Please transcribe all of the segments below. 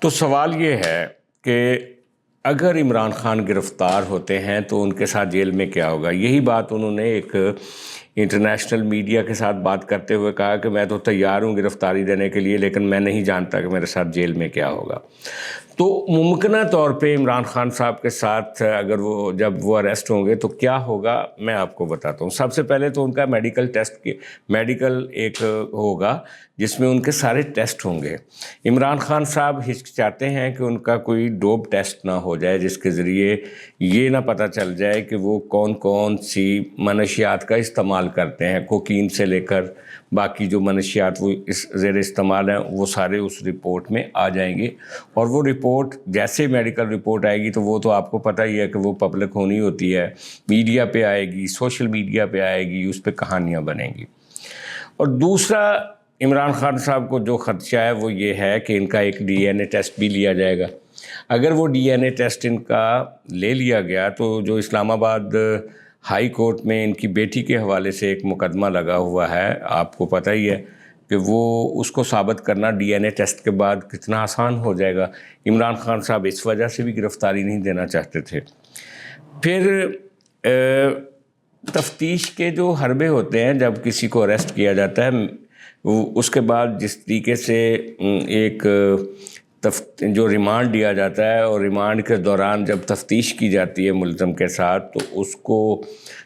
تو سوال یہ ہے کہ اگر عمران خان گرفتار ہوتے ہیں تو ان کے ساتھ جیل میں کیا ہوگا؟ یہی بات انہوں نے ایک انٹرنیشنل میڈیا کے ساتھ بات کرتے ہوئے کہا کہ میں تو تیار ہوں گرفتاری دینے کے لیے، لیکن میں نہیں جانتا کہ میرے ساتھ جیل میں کیا ہوگا۔ تو ممکنہ طور پہ عمران خان صاحب کے ساتھ اگر جب وہ اریسٹ ہوں گے تو کیا ہوگا، میں آپ کو بتاتا ہوں۔ سب سے پہلے تو ان کا میڈیکل ایک ہوگا جس میں ان کے سارے ٹیسٹ ہوں گے۔ عمران خان صاحب ہچکچاتے ہیں کہ ان کا کوئی ڈوپ ٹیسٹ نہ ہو جائے جس کے ذریعے یہ نہ پتہ چل جائے کہ وہ کون کون سی منشیات کا استعمال کرتے ہیں، کوکین سے لے کر باقی جو منشیات وہ زیر استعمال ہیں وہ سارے اس رپورٹ میں آ جائیں گے۔ اور وہ رپورٹ جیسے میڈیکل رپورٹ آئے گی تو وہ تو آپ کو پتہ ہی ہے کہ وہ پبلک ہونی ہوتی ہے، میڈیا پہ آئے گی، سوشل میڈیا پہ آئے گی، اس پہ کہانیاں بنیں گی۔ اور دوسرا عمران خان صاحب کو جو خدشہ ہے وہ یہ ہے کہ ان کا ایک ڈی این اے ٹیسٹ بھی لیا جائے گا۔ اگر وہ ڈی این اے ٹیسٹ ان کا لے لیا گیا تو جو اسلام آباد ہائی کورٹ میں ان کی بیٹی کے حوالے سے ایک مقدمہ لگا ہوا ہے، آپ کو پتہ ہی ہے کہ وہ اس کو ثابت کرنا ڈی این اے ٹیسٹ کے بعد کتنا آسان ہو جائے گا۔ عمران خان صاحب اس وجہ سے بھی گرفتاری نہیں دینا چاہتے تھے۔ پھر تفتیش کے جو حربے ہوتے ہیں، جب کسی کو اریسٹ کیا جاتا ہے اس کے بعد جس طریقے سے ایک جو ریمانڈ دیا جاتا ہے، اور ریمانڈ کے دوران جب تفتیش کی جاتی ہے ملزم کے ساتھ تو اس کو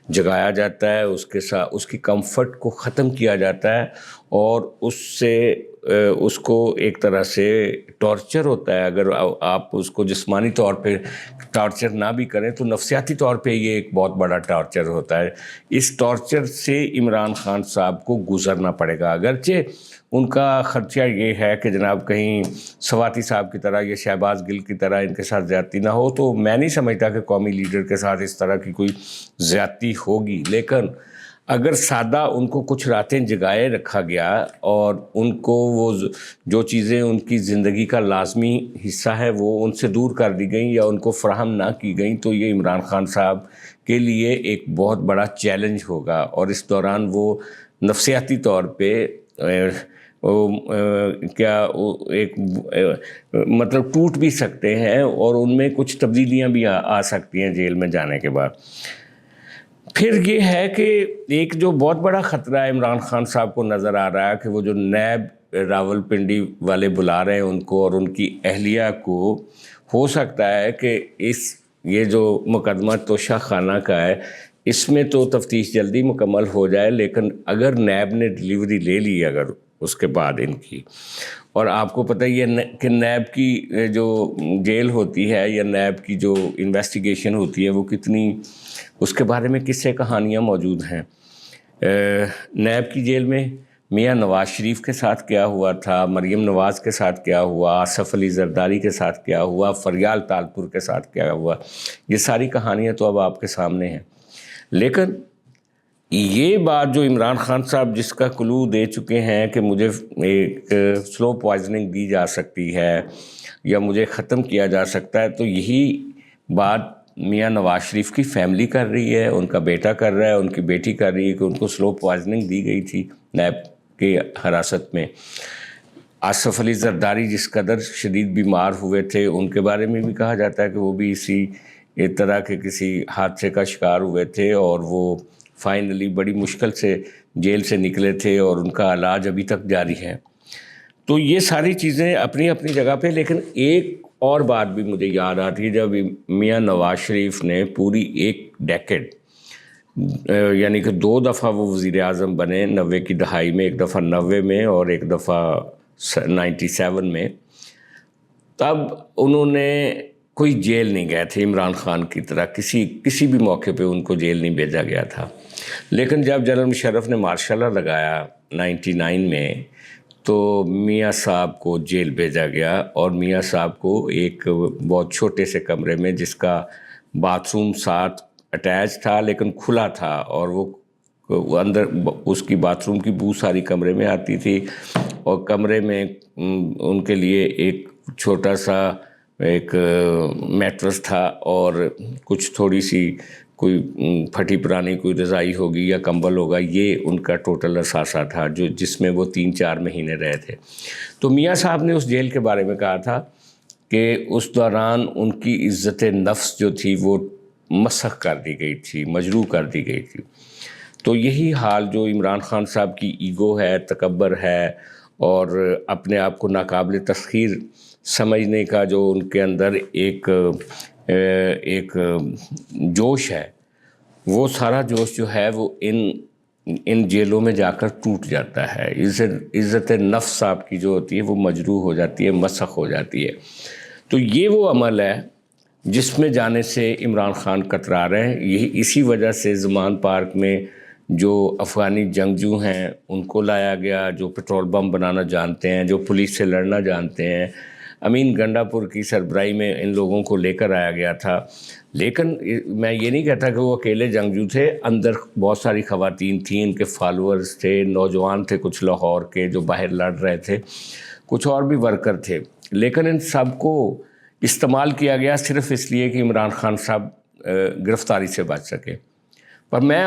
جگایا جاتا ہے، اس کے ساتھ اس کی کمفرٹ کو ختم کیا جاتا ہے، اور اس کو ایک طرح سے ٹارچر ہوتا ہے۔ اگر آپ اس کو جسمانی طور پہ ٹارچر نہ بھی کریں تو نفسیاتی طور پہ یہ ایک بہت بڑا ٹارچر ہوتا ہے۔ اس ٹارچر سے عمران خان صاحب کو گزرنا پڑے گا، اگرچہ ان کا خدشہ یہ ہے کہ جناب کہیں سواتی صاحب کی طرح یا شہباز گل کی طرح ان کے ساتھ زیادتی نہ ہو۔ تو میں نہیں سمجھتا کہ قومی لیڈر کے ساتھ اس طرح کی کوئی زیادتی ہوگی، لیکن اگر سادہ ان کو کچھ راتیں جگائے رکھا گیا اور ان کو وہ جو چیزیں ان کی زندگی کا لازمی حصہ ہے وہ ان سے دور کر دی گئیں یا ان کو فراہم نہ کی گئیں تو یہ عمران خان صاحب کے لیے ایک بہت بڑا چیلنج ہوگا، اور اس دوران وہ نفسیاتی طور پہ مطلب ٹوٹ بھی سکتے ہیں، اور ان میں کچھ تبدیلیاں بھی آ سکتی ہیں جیل میں جانے کے بعد۔ پھر یہ ہے کہ ایک جو بہت بڑا خطرہ ہے عمران خان صاحب کو نظر آ رہا ہے کہ وہ جو نیب راول پنڈی والے بلا رہے ہیں ان کو اور ان کی اہلیہ کو، ہو سکتا ہے کہ یہ جو مقدمہ توشہ خانہ کا ہے اس میں تو تفتیش جلدی مکمل ہو جائے، لیکن اگر نیب نے ڈیلیوری لے لی اگر اس کے بعد ان کی، اور آپ کو پتہ ہی ہے کہ نیب کی جو جیل ہوتی ہے یا نیب کی جو انویسٹیگیشن ہوتی ہے وہ کتنی، اس کے بارے میں کس سے کہانیاں موجود ہیں۔ نیب کی جیل میں میاں نواز شریف کے ساتھ کیا ہوا تھا، مریم نواز کے ساتھ کیا ہوا، آصف علی زرداری کے ساتھ کیا ہوا، فریال تالپور کے ساتھ کیا ہوا، یہ ساری کہانیاں تو اب آپ کے سامنے ہیں۔ لیکن یہ بات جو عمران خان صاحب جس کا کلو دے چکے ہیں کہ مجھے ایک سلو پوائزننگ دی جا سکتی ہے یا مجھے ختم کیا جا سکتا ہے، تو یہی بات میاں نواز شریف کی فیملی کر رہی ہے، ان کا بیٹا کر رہا ہے، ان کی بیٹی کر رہی ہے کہ ان کو سلو پوائزننگ دی گئی تھی نیب کی حراست میں۔ آصف علی زرداری جس قدر شدید بیمار ہوئے تھے ان کے بارے میں بھی کہا جاتا ہے کہ وہ بھی اسی طرح کے کسی حادثے کا شکار ہوئے تھے، اور وہ فائنلی بڑی مشکل سے جیل سے نکلے تھے اور ان کا علاج ابھی تک جاری ہے۔ تو یہ ساری چیزیں اپنی اپنی جگہ پہ، لیکن ایک اور بات بھی مجھے یاد آتی ہے، جب میاں نواز شریف نے پوری ایک ڈیکیڈ یعنی کہ 2 دفعہ وہ وزیر اعظم بنے 90 کی دہائی میں، ایک دفعہ 90 میں اور ایک دفعہ 97 میں، تب انہوں نے کوئی جیل نہیں گئے تھے عمران خان کی طرح، کسی بھی موقع پہ ان کو جیل نہیں بھیجا گیا تھا۔ لیکن جب جنرل مشرف نے مارشل لا لگایا 99 میں تو میاں صاحب کو جیل بھیجا گیا، اور میاں صاحب کو ایک بہت چھوٹے سے کمرے میں، جس کا باتھ روم ساتھ اٹیچ تھا لیکن کھلا تھا، اور وہ اندر اس کی باتھ روم کی بو ساری کمرے میں آتی تھی، اور کمرے میں ان کے لیے ایک چھوٹا سا ایک میٹرس تھا اور کچھ تھوڑی سی کوئی پھٹی پرانی کوئی رضائی ہوگی یا کمبل ہوگا، یہ ان کا ٹوٹل اثاثہ تھا جس میں وہ 3-4 مہینے رہے تھے۔ تو میاں صاحب نے اس جیل کے بارے میں کہا تھا کہ اس دوران ان کی عزت نفس جو تھی وہ مسخ کر دی گئی تھی، مجروح کر دی گئی تھی۔ تو یہی حال جو عمران خان صاحب کی ایگو ہے، تکبر ہے، اور اپنے آپ کو ناقابل تسخیر سمجھنے کا جو ان کے اندر ایک جوش ہے، وہ سارا جوش جو ہے وہ ان جیلوں میں جا کر ٹوٹ جاتا ہے۔ عزت نفس آپ کی جو ہوتی ہے وہ مجروح ہو جاتی ہے، مسخ ہو جاتی ہے۔ تو یہ وہ عمل ہے جس میں جانے سے عمران خان کترا رہے ہیں۔ یہی اسی وجہ سے زمان پارک میں جو افغانی جنگجو ہیں ان کو لایا گیا، جو پٹرول بم بنانا جانتے ہیں، جو پولیس سے لڑنا جانتے ہیں۔ امین گنڈا پور کی سربراہی میں ان لوگوں کو لے کر آیا گیا تھا، لیکن میں یہ نہیں کہتا کہ وہ اکیلے جنگجو تھے، اندر بہت ساری خواتین تھیں، ان کے فالوورز تھے، نوجوان تھے کچھ لاہور کے جو باہر لڑ رہے تھے، کچھ اور بھی ورکر تھے، لیکن ان سب کو استعمال کیا گیا صرف اس لیے کہ عمران خان صاحب گرفتاری سے بچ سکے۔ پر میں